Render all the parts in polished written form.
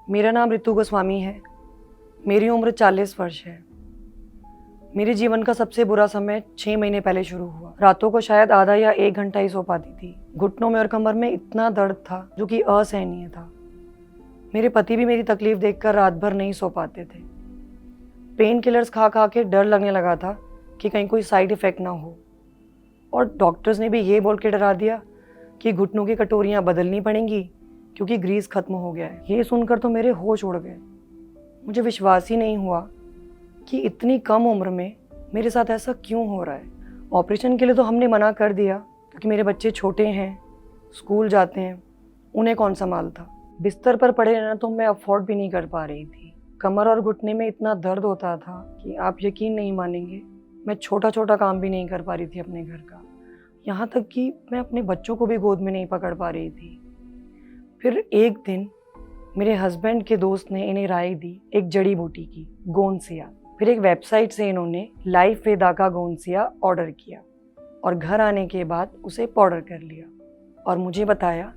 मेरा नाम ऋतु गोस्वामी है। मेरी उम्र 40 वर्ष है। मेरे जीवन का सबसे बुरा समय 6 महीने पहले शुरू हुआ। रातों को शायद आधा या 1 घंटा ही सो पाती थी। घुटनों में और कमर में इतना दर्द था जो कि असहनीय था। मेरे पति भी मेरी तकलीफ देखकर रात भर नहीं सो पाते थे। पेन किलर्स खा खा के डर लगने लगा था कि कहीं कोई साइड इफ़ेक्ट ना हो, और डॉक्टर्स ने भी ये बोल के डरा दिया कि घुटनों की कटोरियाँ बदलनी पड़ेंगी क्योंकि ग्रीस खत्म हो गया है। ये सुनकर तो मेरे होश उड़ गए। मुझे विश्वास ही नहीं हुआ कि इतनी कम उम्र में मेरे साथ ऐसा क्यों हो रहा है। ऑपरेशन के लिए तो हमने मना कर दिया क्योंकि मेरे बच्चे छोटे हैं, स्कूल जाते हैं, उन्हें कौन संभालता। बिस्तर पर पड़े रहना तो मैं अफोर्ड भी नहीं कर पा रही थी। कमर और घुटने में इतना दर्द होता था कि आप यकीन नहीं मानेंगे, मैं छोटा छोटा काम भी नहीं कर पा रही थी अपने घर का। यहाँ तक कि मैं अपने बच्चों को भी गोद में नहीं पकड़ पा रही थी। फिर एक दिन मेरे हस्बैंड के दोस्त ने इन्हें राय दी एक जड़ी बूटी की, गोंसिया। फिर एक वेबसाइट से इन्होंने लाइफ वेदा का गोंसिया ऑर्डर किया और घर आने के बाद उसे पाउडर कर लिया और मुझे बताया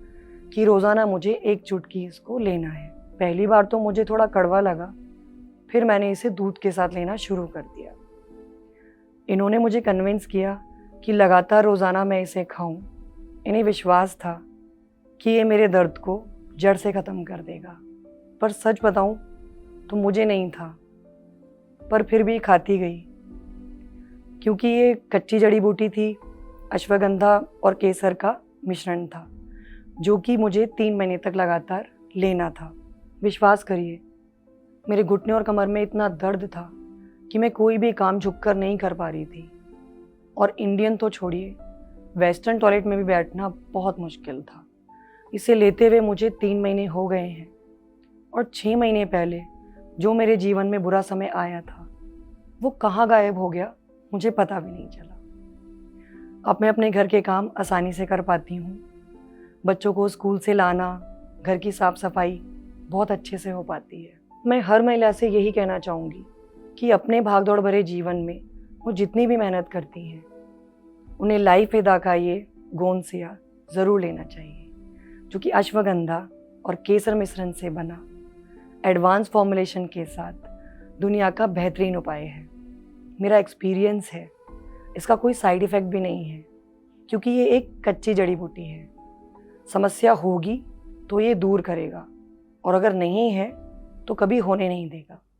कि रोज़ाना मुझे 1 चुटकी इसको लेना है। पहली बार तो मुझे थोड़ा कड़वा लगा, फिर मैंने इसे दूध के साथ लेना शुरू कर दिया। इन्होंने मुझे कन्विंस किया कि लगातार रोज़ाना मैं इसे खाऊं। इन्हें विश्वास था कि ये मेरे दर्द को जड़ से ख़त्म कर देगा, पर सच बताऊं तो मुझे नहीं था, पर फिर भी खाती गई क्योंकि ये कच्ची जड़ी बूटी थी। अश्वगंधा और केसर का मिश्रण था जो कि मुझे 3 महीने तक लगातार लेना था। विश्वास करिए, मेरे घुटने और कमर में इतना दर्द था कि मैं कोई भी काम झुककर नहीं कर पा रही थी, और इंडियन तो छोड़िए, वेस्टर्न टॉयलेट में भी बैठना बहुत मुश्किल था। इसे लेते हुए मुझे 3 महीने हो गए हैं, और 6 महीने पहले जो मेरे जीवन में बुरा समय आया था वो कहाँ गायब हो गया मुझे पता भी नहीं चला। अब मैं अपने घर के काम आसानी से कर पाती हूँ। बच्चों को स्कूल से लाना, घर की साफ सफाई बहुत अच्छे से हो पाती है। मैं हर महिला से यही कहना चाहूँगी कि अपने भागदौड़ भरे जीवन में वो जितनी भी मेहनत करती हैं, उन्हें लाइफ वेदा का ये गोंसिया ज़रूर लेना चाहिए, जो कि अश्वगंधा और केसर मिश्रण से बना एडवांस फॉर्मुलेशन के साथ दुनिया का बेहतरीन उपाय है। मेरा एक्सपीरियंस है, इसका कोई साइड इफ़ेक्ट भी नहीं है क्योंकि ये एक कच्ची जड़ी बूटी है। समस्या होगी तो ये दूर करेगा, और अगर नहीं है तो कभी होने नहीं देगा।